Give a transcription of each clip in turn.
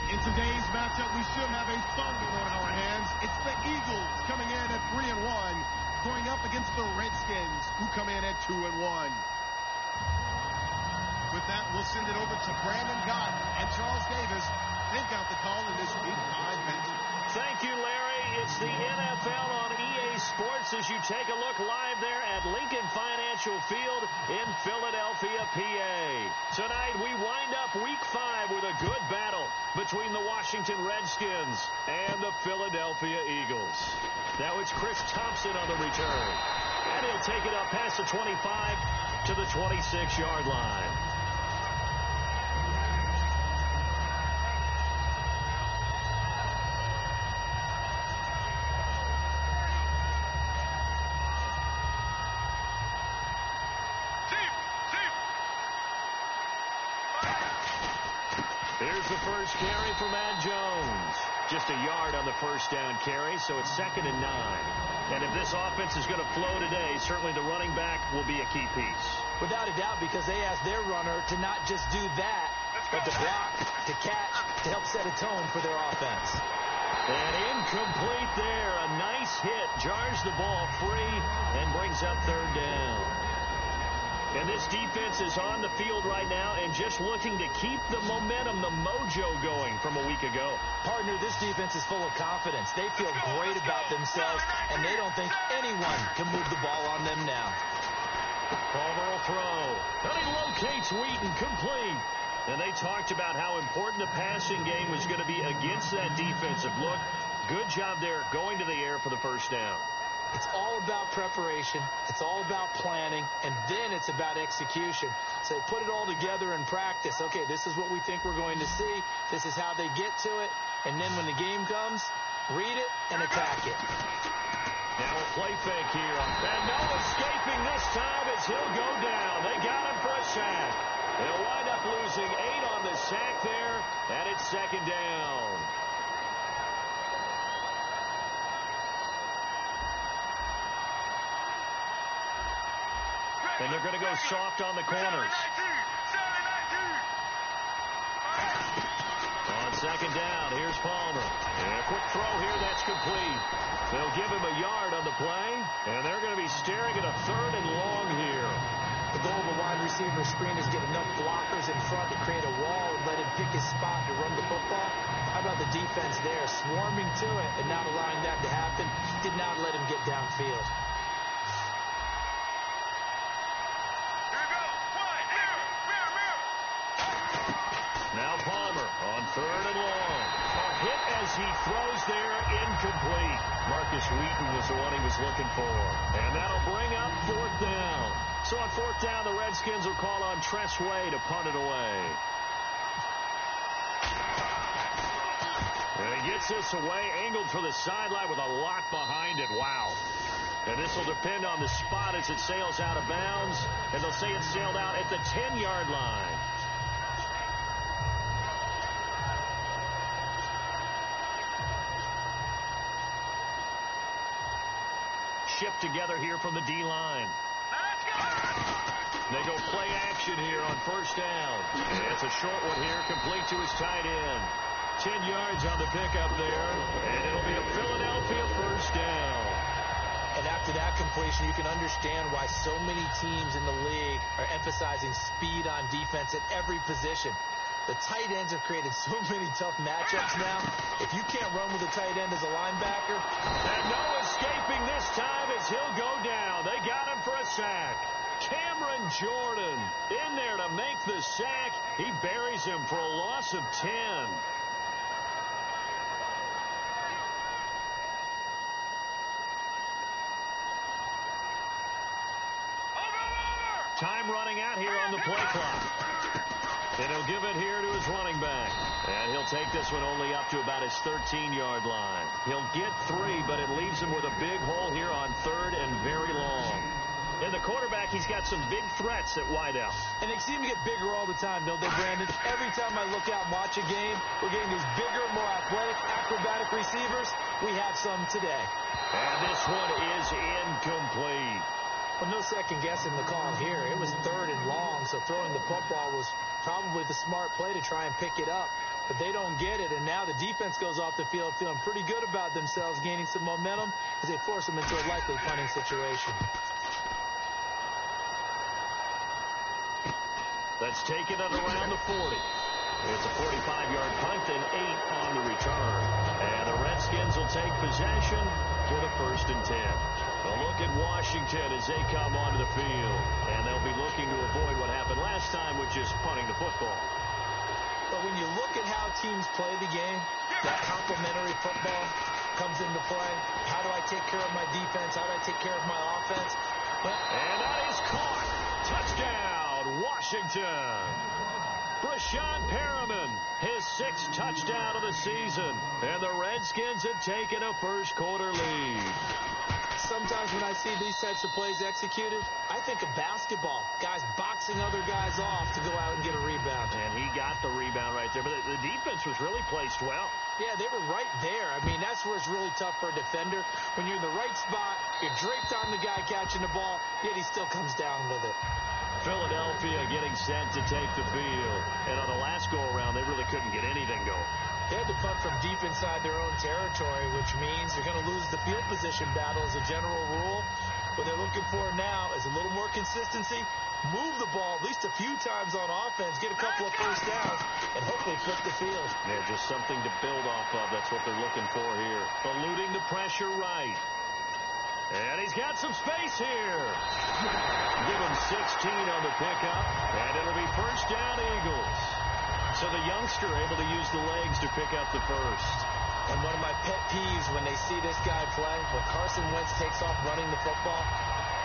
In today's matchup, we should have a fun one on our hands. It's the Eagles coming in at 3-1, going up against the Redskins, who come in at 2-1. With that, we'll send it over to Brandon Gott and Charles Davis. They've got the call in this Week 5 matchup. Thank you, Larry. It's the NFL on EA Sports as you take a look live there at Lincoln Financial Field in Philadelphia, PA. Tonight, we wind up Week 5 with a good battle between the Washington Redskins and the Philadelphia Eagles. Now it's Chris Thompson on the return. And he'll take it up past the 25 to the 26-yard line. Here's the first carry for Matt Jones. Just a yard on the first down carry, so it's 2nd and 9. And if this offense is going to flow today, certainly the running back will be a key piece. Without a doubt, because they asked their runner to not just do that, but to block, to catch, to help set a tone for their offense. And incomplete there. A nice hit. Jars the ball free and brings up 3rd down. And this defense is on the field right now and just looking to keep the momentum, the mojo going from a week ago. Partner, this defense is full of confidence. They feel great about themselves, and they don't think anyone can move the ball on them now. Palmer will throw. And he locates Wheaton, complete. And they talked about how important the passing game was going to be against that defensive look. Good job there going to the air for the first down. It's all about preparation. It's all about planning. And then it's about execution. So they put it all together in practice. Okay, this is what we think we're going to see. This is how they get to it. And then when the game comes, read it and attack it. Now a play fake here. And no escaping this time as he'll go down. They got him for a sack. They'll wind up losing 8 on the sack there. And it's 2nd down. And they're going to go soft on the corners. On 2nd down, here's Palmer. And a quick throw here, that's complete. They'll give him a yard on the play, and they're going to be staring at a 3rd and long here. The goal of a wide receiver screen is get enough blockers in front to create a wall and let him pick his spot to run the football. How about the defense there, swarming to it and not allowing that to happen? Did not let him get downfield. Now Palmer on 3rd and long. A hit as he throws there, incomplete. Marcus Wheaton was the one he was looking for. And that'll bring up 4th down. So on 4th down, the Redskins will call on Tress Way to punt it away. And he gets this away, angled for the sideline with a lot behind it. Wow. And this will depend on the spot as it sails out of bounds. And they'll say it sailed out at the 10-yard line. Shift together here from the D-line. They go play action here on 1st down. And it's a short one here, complete to his tight end. 10 yards on the pickup there, and it'll be a Philadelphia 1st down. And after that completion, you can understand why so many teams in the league are emphasizing speed on defense at every position. The tight ends have created so many tough matchups now. If you can't run with a tight end as a linebacker. And no escaping this time as he'll go down. They got him for a sack. Cameron Jordan in there to make the sack. He buries him for a loss of 10. Time running out here on the play clock. And he'll give it here to his running back. And he'll take this one only up to about his 13-yard line. He'll get 3, but it leaves him with a big hole here on 3rd and very long. And the quarterback, he's got some big threats at wideout. And they seem to get bigger all the time, don't they, Brandon? Every time I look out and watch a game, we're getting these bigger, more athletic, acrobatic receivers. We have some today. And this one is incomplete. Well, no second guessing the call here. It was 3rd and long, so throwing the football was probably the smart play to try and pick it up. but they don't get it. And now the defense goes off the field feeling pretty good about themselves, gaining some momentum as they force them into a likely punting situation. That's taken at around the 40. It's a 45-yard punt and 8 on the return. And the Redskins will take possession with a 1st and 10. A look at Washington as they come onto the field. And they'll be looking to avoid what happened last time with just punting the football. But when you look at how teams play the game, that complementary football comes into play. How do I take care of my defense? How do I take care of my offense? And that is caught. Touchdown, Washington. Brashawn Perriman, his 6th touchdown of the season. And the Redskins have taken a first-quarter lead. Sometimes when I see these types of plays executed, I think of basketball. Guys boxing other guys off to go out and get a rebound. And he got the rebound right there. But the defense was really placed well. Yeah, they were right there. I mean, that's where it's really tough for a defender. When you're in the right spot, you're draped on the guy catching the ball, yet he still comes down with it. Philadelphia getting set to take the field. And on the last go-around, they really couldn't get anything going. They had to punt from deep inside their own territory, which means they're going to lose the field position battle as a general rule. What they're looking for now is a little more consistency, move the ball at least a few times on offense, get a couple of first downs, and hopefully flip the field. Yeah, just something to build off of. That's what they're looking for here. Eluding the pressure right. And he's got some space here. Give him 16 on the pickup, and it'll be 1st down, Eagles. So the youngster able to use the legs to pick up the first. And one of my pet peeves when they see this guy play, when Carson Wentz takes off running the football,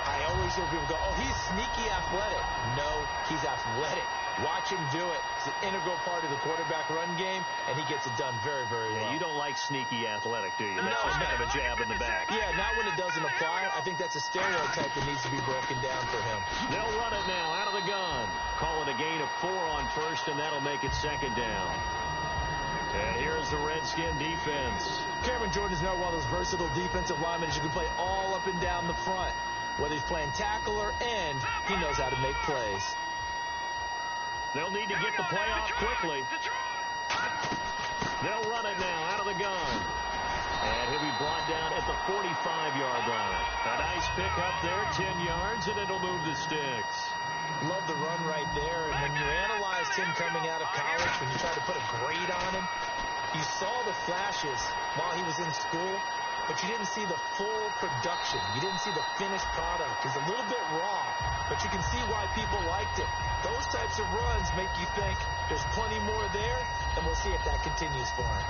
I always hear people go, oh, he's sneaky athletic. No, he's athletic. Watch him do it. It's an integral part of the quarterback run game, and he gets it done very, very well. You don't like sneaky athletic, do you? That's just kind of a jab in the back. Yeah, not when it doesn't apply. I think that's a stereotype that needs to be broken down for him. They'll run it now out of the gun. Call it a gain of 4 on 1st, and that'll make it 2nd down. And here's the Redskin defense. Cameron Jordan is now one of those versatile defensive linemen that you can play all up and down the front. Whether he's playing tackle or end, he knows how to make plays. They'll need to get the play off quickly. They'll run it now out of the gun. And he'll be brought down at the 45-yard line. A nice pick up there, 10 yards, and it'll move the sticks. Love the run right there. And when you analyzed him coming out of college, when you tried to put a grade on him, you saw the flashes while he was in school, but you didn't see the full production. You didn't see the finished product. He's a little bit raw, but you can see why people liked it. Those types of runs make you think there's plenty more there, and we'll see if that continues for him.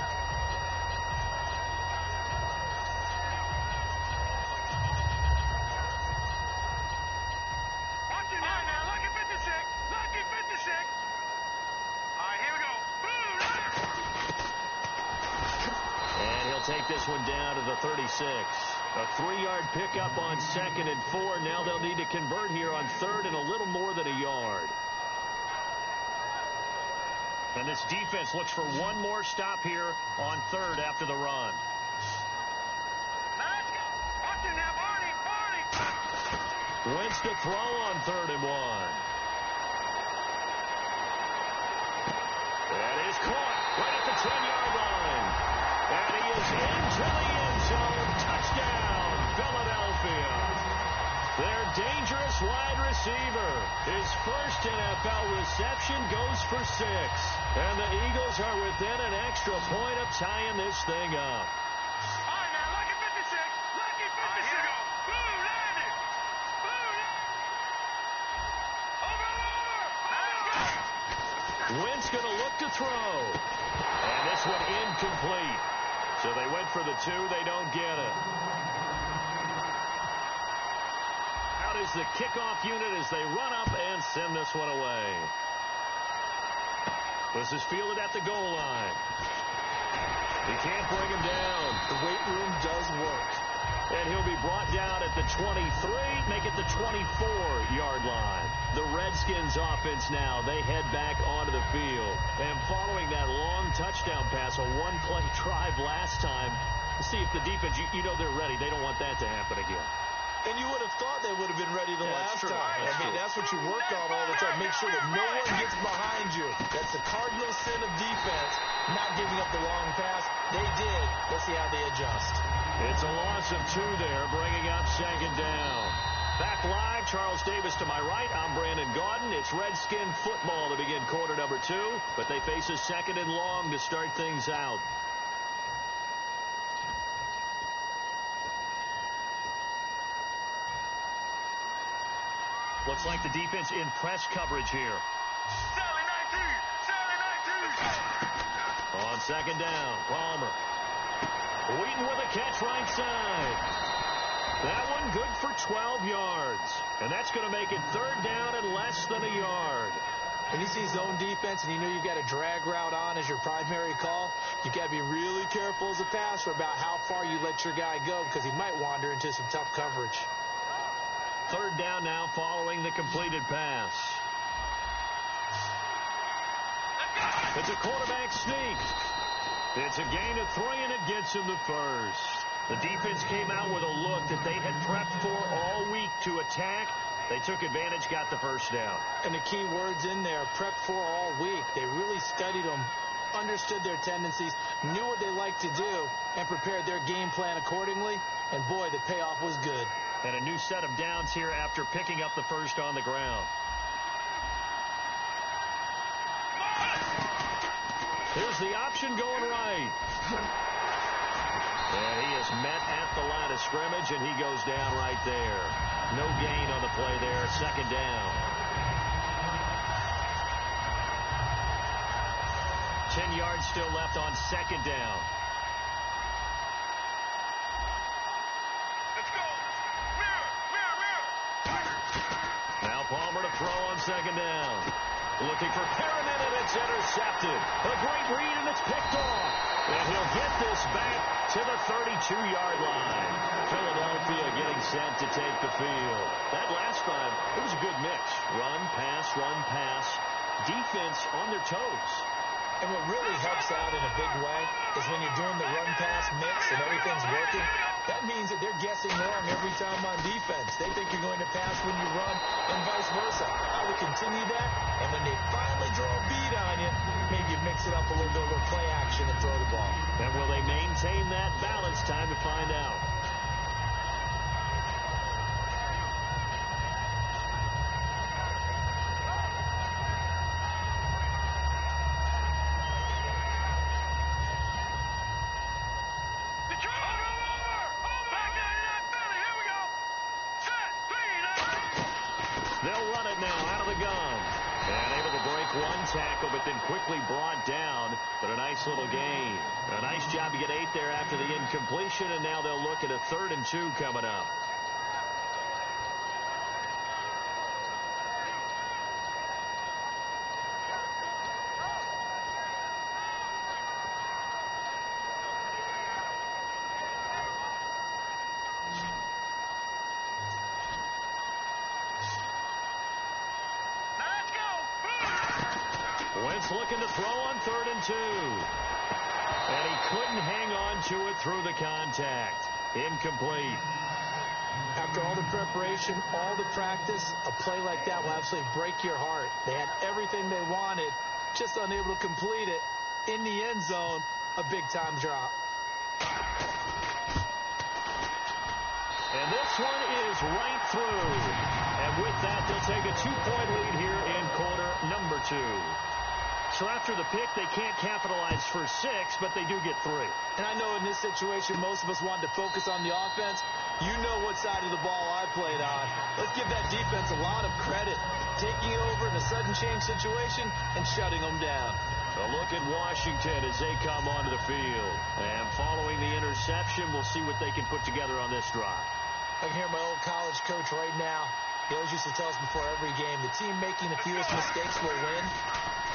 And he'll take this one down to the 36. A 3-yard pickup on 2nd and 4. Now they'll need to convert here on 3rd and a little more than a yard. And this defense looks for one more stop here on 3rd after the run. Wentz to throw on 3rd and 1. That is caught right at the 10-yard line. And he is into the end zone. Touchdown, Philadelphia. Their dangerous wide receiver. His first NFL reception goes for 6. And the Eagles are within an extra point of tying this thing up. All right, now, lucky 56. Lucky 56. Here we go. Blue landed. Blue landed. Over. Wentz going to look to throw. And this one incomplete. So they went for the 2. They don't get it. Out is the kickoff unit as they run up and send this one away. This is fielded at the goal line. He can't bring him down. The weight room does work. And he'll be brought down at the 23, make it the 24-yard line. The Redskins offense now, they head back onto the field. And following that long touchdown pass, a one-play drive last time, see if the defense, you know they're ready. They don't want that to happen again. And you would have thought they would have been ready the last time. I mean, that's what you work on all the time. Make sure that no one gets behind you. That's the cardinal sin of defense. not giving up the long pass. They did. Let's see how they adjust. It's a loss of 2 there, bringing up second down. Back live, Charles Davis to my right. I'm Brandon Gaudin. It's Redskin football to begin quarter number 2, but they face a second and long to start things out. Looks like the defense in press coverage here. On second down, Palmer. Wheaton with a catch right side. That one good for 12 yards. And that's going to make it third down and less than a yard. When you see zone defense and you know you've got a drag route on as your primary call, you've got to be really careful as a passer about how far you let your guy go because he might wander into some tough coverage. Third down now following the completed pass. It's a quarterback sneak. It's a gain of 3, and it gets him the first. The defense came out with a look that they had prepped for all week to attack. They took advantage, got the first down. And the key words in there, prepped for all week. They really studied them, understood their tendencies, knew what they liked to do, and prepared their game plan accordingly. And, boy, the payoff was good. And a new set of downs here after picking up the first on the ground. Here's the option going right. And he is met at the line of scrimmage, and he goes down right there. No gain on the play there. Second down. 10 yards still left on second down. Let's go. Mirror. Now Palmer to throw on second down. Looking for Perriman, and it's intercepted. A great read, and it's picked off. And he'll get this back to the 32-yard line. Philadelphia getting set to take the field. That last drive, it was a good mix. Run, pass, defense on their toes. And what really helps out in a big way is when you're doing the run-pass mix and everything's working, that means that they're guessing wrong every time on defense. They think you're going to pass when you run and vice versa. I would continue that, and when they finally draw a bead on you, maybe you mix it up a little bit with play action and throw the ball. And will they maintain that balance? Time to find out. They'll run it now out of the gun. And able to break one tackle, but then quickly brought down. But a nice little gain. A nice job to get 8 there after the incompletion, and now they'll look at a 3rd and 2 coming up. Wentz looking to throw on 3rd and 2. And he couldn't hang on to it through the contact. Incomplete. After all the preparation, all the practice, a play like that will absolutely break your heart. They had everything they wanted, just unable to complete it. In the end zone, a big-time drop. And this one is right through. And with that, they'll take a 2-point lead here in quarter number 2. So after the pick, they can't capitalize for 6, but they do get 3. And I know in this situation, most of us wanted to focus on the offense. You know what side of the ball I played on. Let's give that defense a lot of credit. Taking it over in a sudden change situation and shutting them down. A look at Washington as they come onto the field. And following the interception, we'll see what they can put together on this drive. I can hear my old college coach right now. He always used to tell us before every game, the team making the fewest mistakes will win.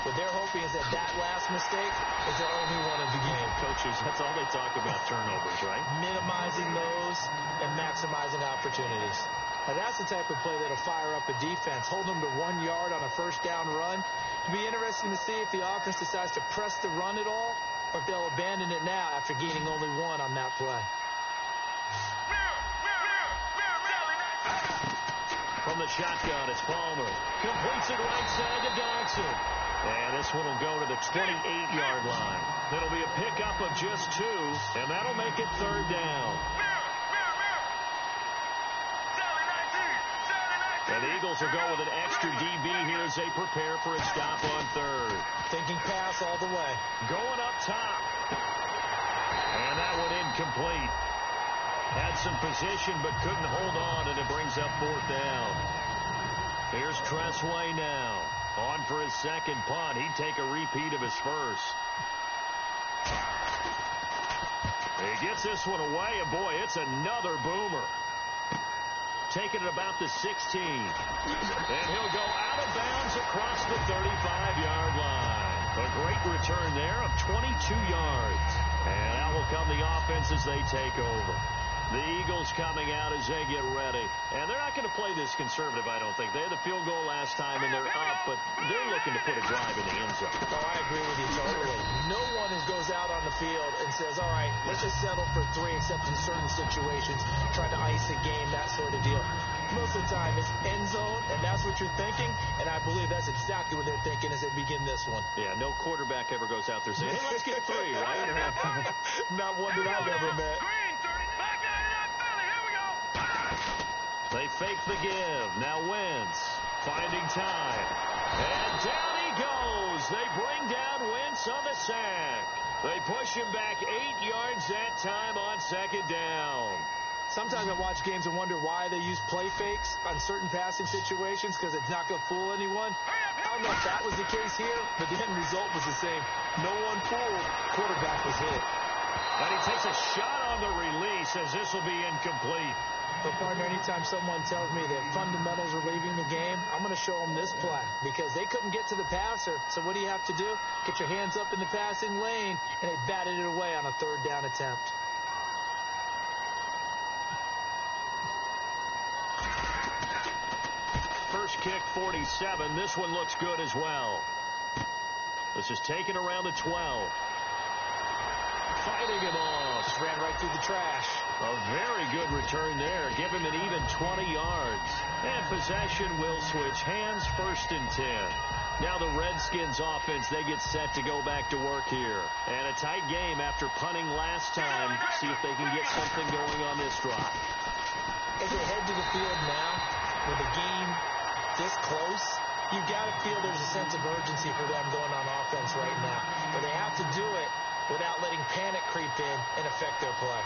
What they're hoping is that last mistake is their only one of the game. Coaches, that's all they talk about, turnovers, right? Minimizing those and maximizing opportunities. Now, that's the type of play that'll fire up a defense. Hold them to 1 yard on a first down run. It'll be interesting to see if the offense decides to press the run at all or if they'll abandon it now after gaining only 1 on that play. From the shotgun, it's Palmer. Completes it right side to Dodson. And this one will go to the 28-yard line. It'll be a pickup of just 2, and that'll make it third down. And the Eagles will go with an extra DB here as they prepare for a stop on third. Thinking pass all the way. Going up top. And that one incomplete. Had some position but couldn't hold on, and it brings up fourth down. Here's Cressway now. On for his second punt. He'd take a repeat of his first. He gets this one away, and boy, it's another boomer. Taking it about the 16. And he'll go out of bounds across the 35-yard line. A great return there of 22 yards. And out will come the offense as they take over. The Eagles coming out as they get ready. And they're not going to play this conservative, I don't think. They had the field goal last time, and they're up, but they're looking to put a drive in the end zone. Oh, I agree with you totally. No one goes out on the field and says, all right, let's just settle for 3, except in certain situations, trying to ice a game, that sort of deal. Most of the time, it's end zone, and that's what you're thinking, and I believe that's exactly what they're thinking as they begin this one. Yeah, no quarterback ever goes out there saying, hey, let's get 3, right? Not one that I've ever met. They fake the give. Now Wentz finding time. And down he goes. They bring down Wentz on the sack. They push him back 8 yards that time on second down. Sometimes I watch games and wonder why they use play fakes on certain passing situations, because it's not going to fool anyone. I don't know if that was the case here, but the end result was the same. No one fooled. Quarterback was hit. And he takes a shot on the release as this will be incomplete. But, partner, anytime someone tells me that fundamentals are leaving the game, I'm going to show them this play, because they couldn't get to the passer. So what do you have to do? Get your hands up in the passing lane, and they batted it away on a third down attempt. First kick, 47. This one looks good as well. This is taken around the 12. Fighting him off. Just ran right through the trash. A very good return there. Give him an even 20 yards. And possession will switch hands, 1st and 10. Now the Redskins offense, they get set to go back to work here. And a tight game after punting last time. See if they can get something going on this drive. As they head to the field now, with the game this close, you got to feel there's a sense of urgency for them going on offense right now. But they have to do it without letting panic creep in and affect their play.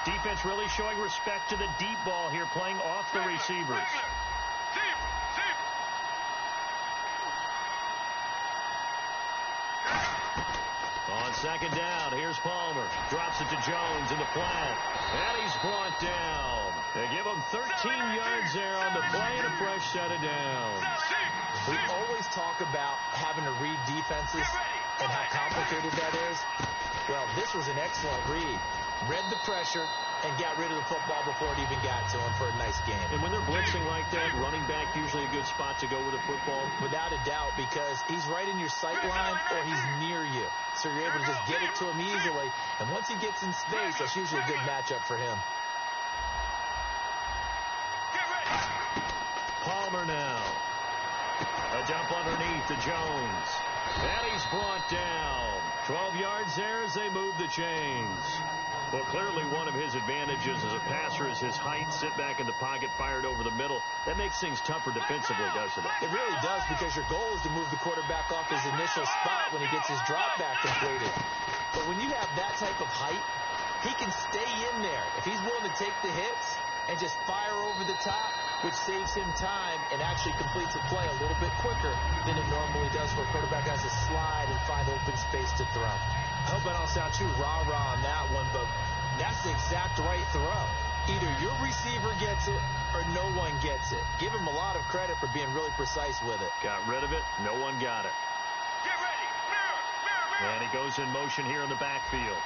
Defense really showing respect to the deep ball here, playing off the receivers. On second down, here's Palmer. Drops it to Jones in the flat. And he's brought down. They give him 13 yards there on the play and a fresh set of downs. We always talk about having to read defenses and how complicated that is. Well, this was an excellent read. Read the pressure and got rid of the football before it even got to him for a nice game. And when they're blitzing like that, running back usually a good spot to go with the football? Without a doubt, because he's right in your sight line or he's near you. So you're able to just get it to him easily. And once he gets in space, that's usually a good matchup for him. Palmer now. A dump underneath to Jones. And he's brought down. 12 yards there as they move the chains. Well, clearly one of his advantages as a passer is his height. Sit back in the pocket, fired over the middle. That makes things tougher defensively, doesn't it? It really does, because your goal is to move the quarterback off his initial spot when he gets his drop back completed. But when you have that type of height, he can stay in there. If he's willing to take the hits and just fire over the top, which saves him time and actually completes a play a little bit quicker than it normally does for a quarterback has to slide and find open space to throw. I hope I don't sound too rah-rah on that one, but that's the exact right throw. Either your receiver gets it or no one gets it. Give him a lot of credit for being really precise with it. Got rid of it. No one got it. Get ready. Mirror. And he goes in motion here in the backfield.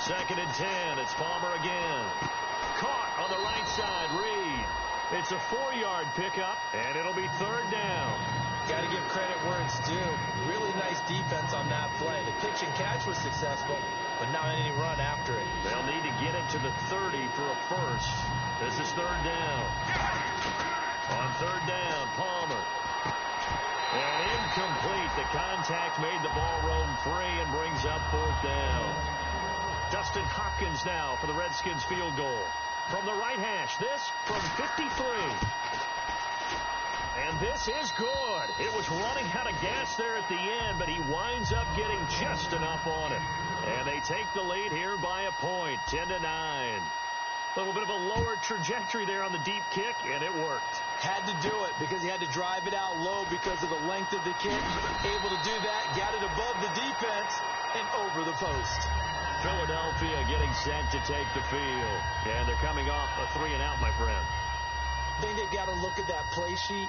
Second and 10. It's Palmer again. Caught on the right side. Reed. It's a 4-yard pickup, and it'll be third down. Got to give credit where it's due. Really nice defense on that play. The pitch and catch was successful, but not any run after it. They'll need to get it to the 30 for a first. This is third down. On third down, contact made the ball roam free and brings up 4th down. Dustin Hopkins now for the Redskins field goal. From the right hash, this from 53. And this is good. It was running out of gas there at the end, but he winds up getting just enough on it. And they take the lead here by a point, 10-9. A little bit of a lower trajectory there on the deep kick, and it worked. Had to do it because he had to drive it out low because of the length of the kick. Able to do that, got it above the defense, and over the post. Philadelphia getting set to take the field. And they're coming off a 3-and-out, my friend. I think they've got to look at that play sheet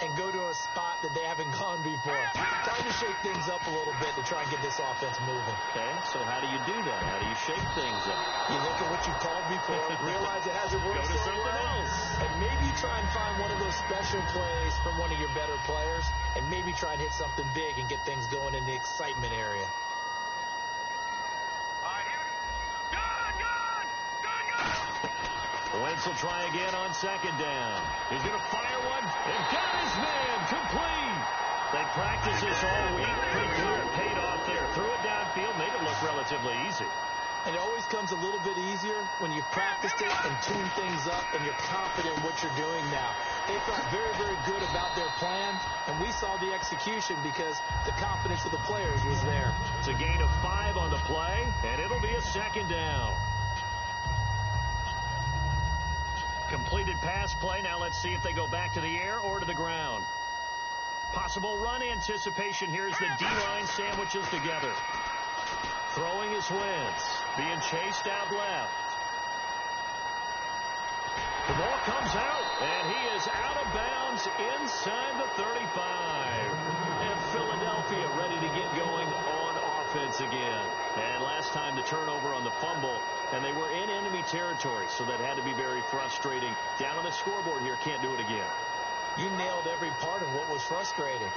and go to a spot that they haven't gone before. Trying to shake things up a little bit to try and get this offense moving. Okay, so how do you do that? How do you shake things up? You look at what you called before, realize it hasn't worked Go to so something well, else. and maybe try and find one of those special plays from one of your better players, and maybe try and hit something big and get things going in the excitement area. Wentz will try again on 2nd down. He's going to fire one and got his man complete. They practiced this all week. Pretty clear it paid off there. Threw it downfield, made it look relatively easy. And it always comes a little bit easier when you've practiced it and tuned things up and you're confident in what you're doing now. They felt very, very good about their plan, and we saw the execution because the confidence of the players was there. It's a gain of 5 on the play, and it'll be a 2nd down. Completed pass play. Now let's see if they go back to the air or to the ground. Possible run anticipation here as the D-line sandwiches together. Throwing is Wentz. Being chased out left. The ball comes out, and he is out of bounds inside the 35. And Philadelphia ready to get going on offense again. And last time the turnover on the fumble, and they were in enemy territory, so that had to be very frustrating. Down on the scoreboard here, can't do it again. You nailed every part of what was frustrating.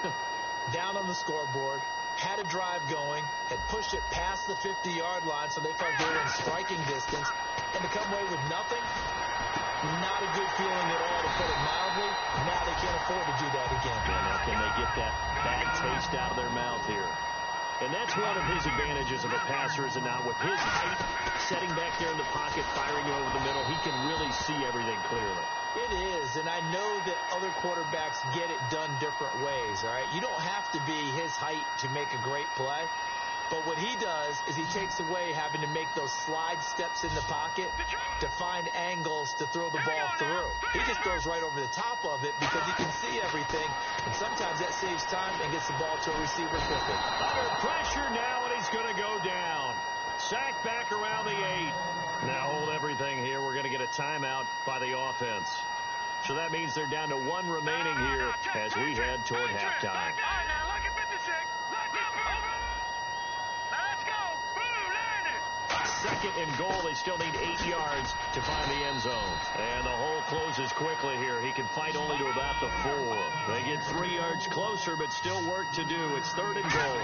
Down on the scoreboard, had a drive going, had pushed it past the 50-yard line, so they felt they were in striking distance, and to come away with nothing, not a good feeling at all, to put it mildly. Now they can't afford to do that again. And now can they get that bad taste out of their mouth here? And that's one of his advantages of a passer, is it not? With his height, setting back there in the pocket, firing it over the middle, he can really see everything clearly. It is, and I know that other quarterbacks get it done different ways, all right? You don't have to be his height to make a great play. But what he does is he takes away having to make those slide steps in the pocket to find angles to throw the ball through. He just throws right over the top of it because he can see everything, and sometimes that saves time and gets the ball to a receiver quicker. Under pressure now, and he's going to go down. Sacked back around the 8. Now hold everything here. We're going to get a timeout by the offense. So that means they're down to 1 remaining here as we head toward halftime. All right, now look at 56. Look up. Let's go. Boom, landed. 2nd and goal. They still need 8 yards to find the end zone. And the hole closes quickly here. He can fight only to about the 4. They get 3 yards closer, but still work to do. It's 3rd and goal.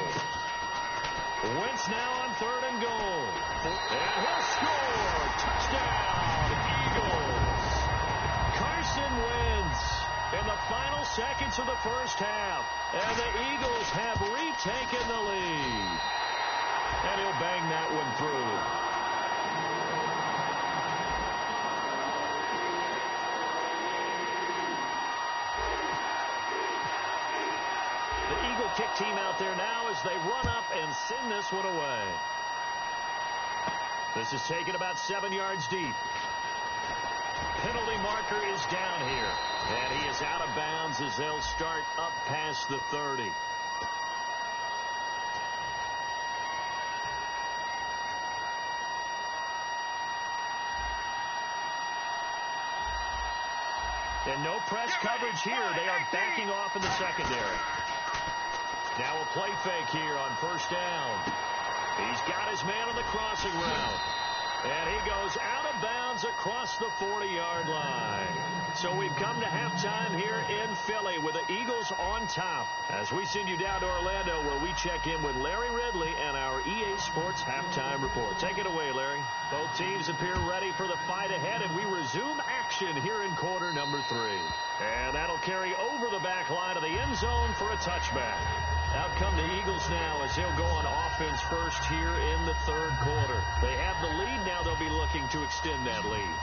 Wentz now on 3rd and goal. And he'll score. Touchdown, Eagles. Carson Wentz in the final seconds of the first half. And the Eagles have retaken the lead. And he'll bang that one through. The Eagle kick team out there now as they run up and send this one away. This is taken about 7 yards deep. Penalty marker is down here. And he is out of bounds as they'll start up past the 30. And no press coverage here. They are backing off in the secondary. Now a play fake here on 1st down. He's got his man on the crossing route. And he goes out of bounds across the 40-yard line. So we've come to halftime here in Philly with the Eagles on top. As we send you down to Orlando, where we check in with Larry Ridley and our EA Sports Halftime Report. Take it away, Larry. Both teams appear ready for the fight ahead, and we resume action here in quarter number 3. And that'll carry over the back line of the end zone for a touchback. Out come the Eagles now as they'll go on offense first here in the third quarter. They have the lead. Now they'll be looking to extend that lead.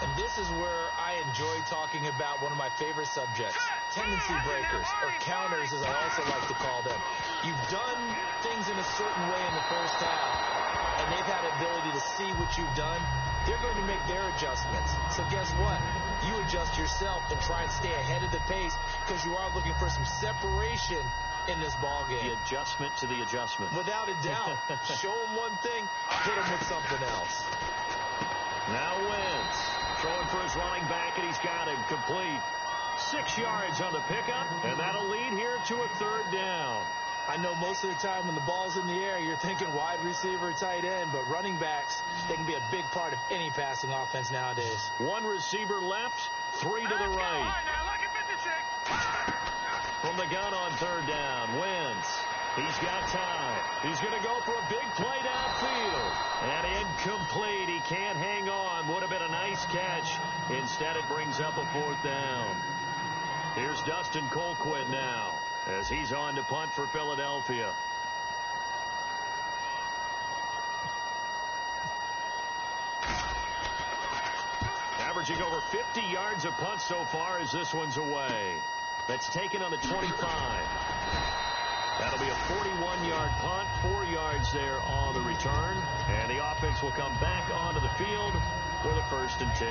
And this is where I enjoy talking about one of my favorite subjects, tendency breakers, or counters as I also like to call them. You've done things in a certain way in the first half, and they've had the ability to see what you've done. They're going to make their adjustments. So guess what? You adjust yourself and try and stay ahead of the pace because you are looking for some separation in this ball game. The adjustment to the adjustment. Without a doubt. Show them one thing, hit them with something else. Now Wentz throwing for his running back, and he's got him complete. 6 yards on the pickup, and that'll lead here to a third down. I know most of the time when the ball's in the air, you're thinking wide receiver, tight end, but running backs, they can be a big part of any passing offense nowadays. 1 receiver left, 3 to the right. From the gun on third down, Wentz. He's got time. He's going to go for a big play downfield. And incomplete. He can't hang on. Would have been a nice catch. Instead, it brings up a 4th down. Here's Dustin Colquitt now as he's on to punt for Philadelphia. Averaging over 50 yards a punt so far as this one's away. That's taken on the 25. That'll be a 41-yard punt, 4 yards there on the return. And the offense will come back onto the field with a 1st and 10.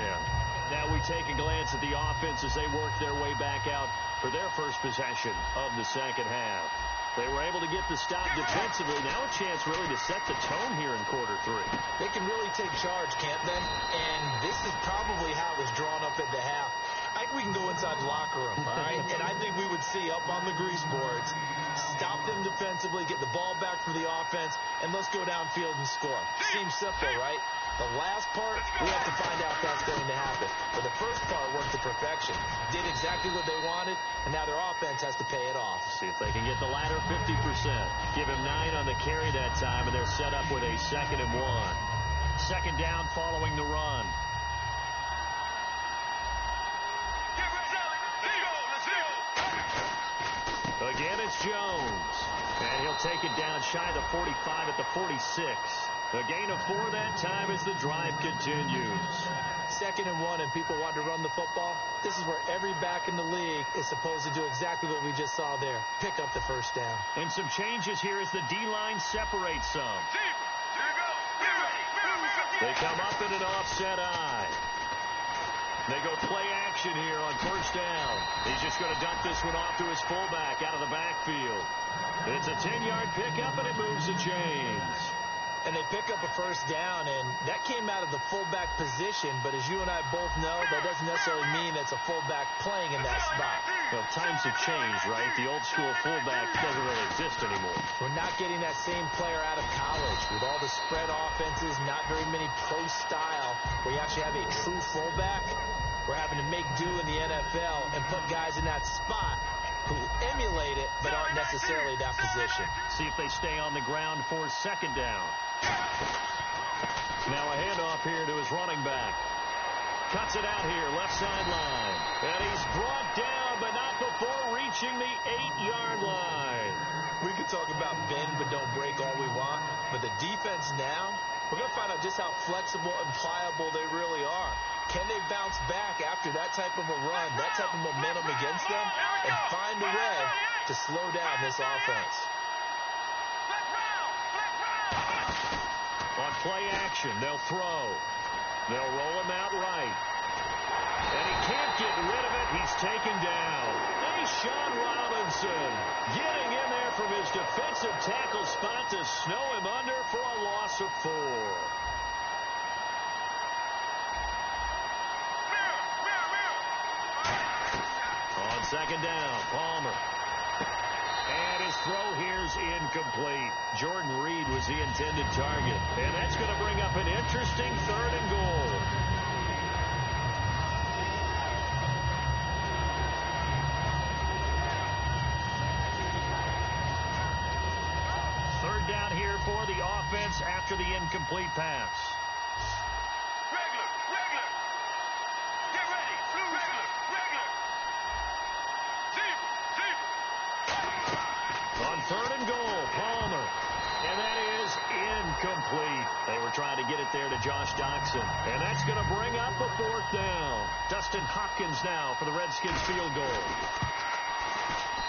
Now we take a glance at the offense as they work their way back out for their first possession of the second half. They were able to get the stop defensively. Now a chance really to set the tone here in quarter 3. They can really take charge, can't they? And this is probably how it was drawn up at the half. I think we can go inside the locker room, all right? And I think we would see up on the grease boards, stop them defensively, get the ball back for the offense, and let's go downfield and score. Seems simple, right? The last part, we have to find out if that's going to happen. But the first part worked to perfection. Did exactly what they wanted, and now their offense has to pay it off. See if they can get the latter 50%. Give him 9 on the carry that time, and they're set up with a 2nd and 1. 2nd down following the run. Again, it's Jones. And he'll take it down shy of the 45 at the 46. A gain of 4 that time as the drive continues. 2nd and 1, and people want to run the football. This is where every back in the league is supposed to do exactly what we just saw there. Pick up the 1st down. And some changes here as the D-line separates some. They come up in an offset eye. They go play action here on 1st down. He's just going to dump this one off to his fullback out of the backfield. It's a 10-yard pickup, and it moves the chains. And they pick up a 1st down, and that came out of the fullback position. But as you and I both know, that doesn't necessarily mean it's a fullback playing in that spot. Well, times have changed, right? The old-school fullback doesn't really exist anymore. We're not getting that same player out of college. With all the spread offenses, not very many pro style, where you actually have a true fullback. We're having to make do in the NFL and put guys in that spot who emulate it but aren't necessarily that position. See if they stay on the ground for 2nd down. Now a handoff here to his running back. Cuts it out here, left sideline. And he's brought down, but not before reaching the 8-yard line. We could talk about bend but don't break all we want, but the defense now, we're going to find out just how flexible and pliable they really are. Can they bounce back after that type of a run, that type of momentum against them, and find a way to slow down this offense? On play action, they'll throw. They'll roll him out right. And he can't get rid of it. He's taken down. Deshaun Robinson getting in there from his defensive tackle spot to snow him under for a loss of 4. On 2nd down, Palmer. And his throw here's incomplete. Jordan Reed was the intended target. And that's going to bring up an interesting 3rd and goal. Third down here for the offense after the incomplete pass. On 3rd and goal. Palmer. And that is incomplete. They were trying to get it there to Josh Doxson. And that's going to bring up a 4th down. Dustin Hopkins now for the Redskins field goal.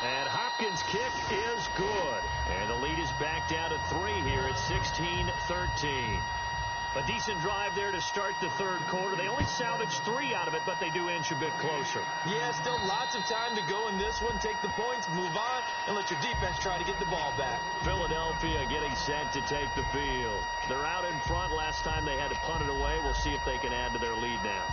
And Hopkins' kick is good. And the lead is back down to 3 here at 16-13. A decent drive there to start the 3rd quarter. They only salvaged 3 out of it, but they do inch a bit closer. Yeah, still lots of time to go in this one. Take the points, move on, and let your defense try to get the ball back. Philadelphia getting set to take the field. They're out in front. Last time they had to punt it away. We'll see if they can add to their lead now.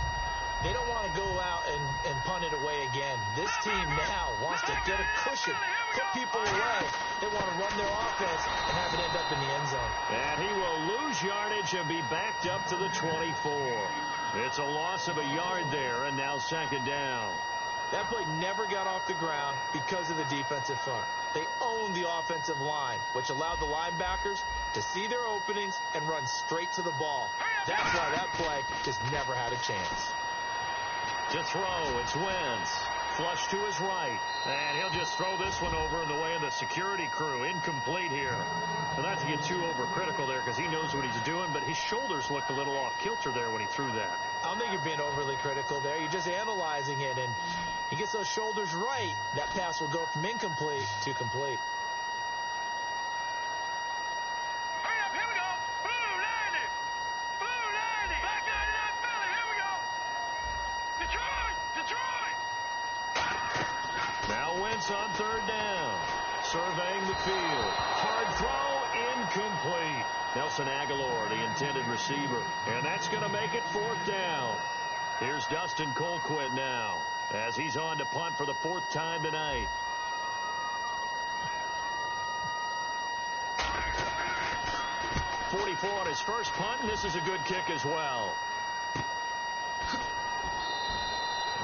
They don't want to go out and punt it away again. This team now wants to get a cushion, put people away. They want to run their offense and have it end up in the end zone. And he will lose yardage and be backed up to the 24. It's a loss of a yard there, and now 2nd down. That play never got off the ground because of the defensive front. They owned the offensive line, which allowed the linebackers to see their openings and run straight to the ball. That's why that play just never had a chance. To throw, it's Wentz. Flush to his right. And he'll just throw this one over in the way of the security crew. Incomplete here. Well, not to get too overcritical there because he knows what he's doing, but his shoulders looked a little off kilter there when he threw that. I don't think you're being overly critical there. You're just analyzing it, and he gets those shoulders right. That pass will go from incomplete to complete. Hurry up, here we go. Blue 90. Blue 90. Black 99 Philly, here we go. Detroit, Detroit. Now Wentz on 3rd down. Surveying the field. Hard throw, incomplete. Nelson Aguilar, the intended receiver. And that's going to make it 4th down. Here's Dustin Colquitt now as he's on to punt for the 4th time tonight. .44 on his first punt, and this is a good kick as well.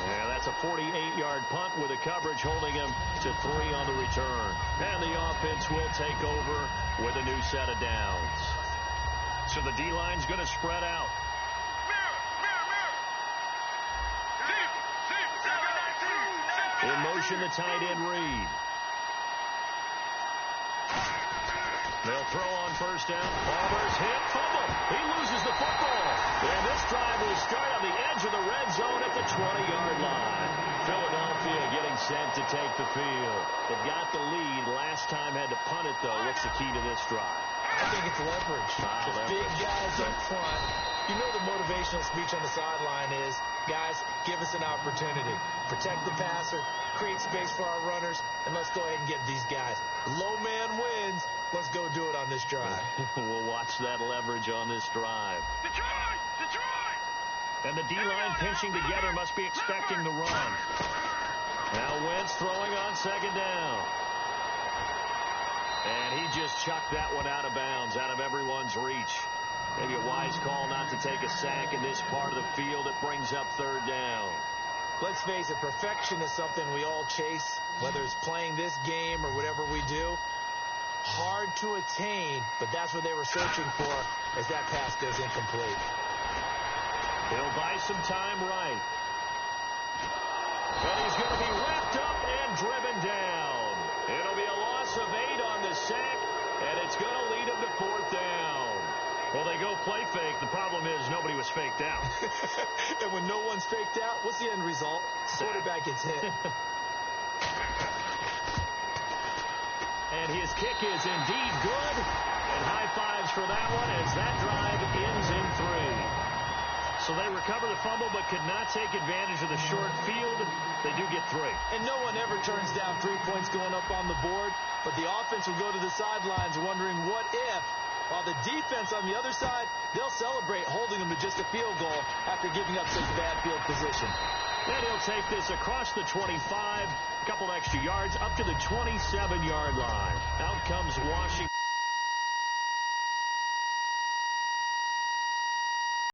Yeah, that's a 48-yard punt with a coverage holding him to 3 on the return. And the offense will take over with a new set of downs. So the D-line's going to spread out. In motion, the tight end Reed. They'll throw on 1st down. Palmer's hit, fumble. He loses the football. And this drive will start on the edge of the red zone at the 20-yard line. Philadelphia getting set to take the field. They've got the lead. Last time had to punt it, though. What's the key to this drive? I think it's leverage. The big guys up front. You know the motivational speech on the sideline is, guys, give us an opportunity. Protect the passer, create space for our runners, and let's go ahead and get these guys. Low man wins. Let's go do it on this drive. We'll watch that leverage on this drive. Detroit! Detroit! And the D-line pinching together must be expecting the run. Now Wentz throwing on 2nd down. And he just chucked that one out of bounds, out of everyone's reach. Maybe a wise call not to take a sack in this part of the field. It brings up 3rd down. Let's face it, perfection is something we all chase, whether it's playing this game or whatever we do. Hard to attain, but that's what they were searching for as that pass goes incomplete. He'll buy some time right. But he's going to be wrapped up and driven down. It'll be a loss of 8 on the sack, and it's going to lead him to 4th down. Well, they go play fake. The problem is nobody was faked out. And when no one's faked out, what's the end result? Quarterback gets hit. And his kick is indeed good. And high fives for that one as that drive ends in 3. So they recover the fumble but could not take advantage of the short field. They do get 3. And no one ever turns down 3 points going up on the board. But the offense will go to the sidelines wondering what if. While the defense on the other side, they'll celebrate holding them to just a field goal after giving up such bad field position. And he'll take this across the 25, a couple extra yards, up to the 27-yard line. Out comes Washington.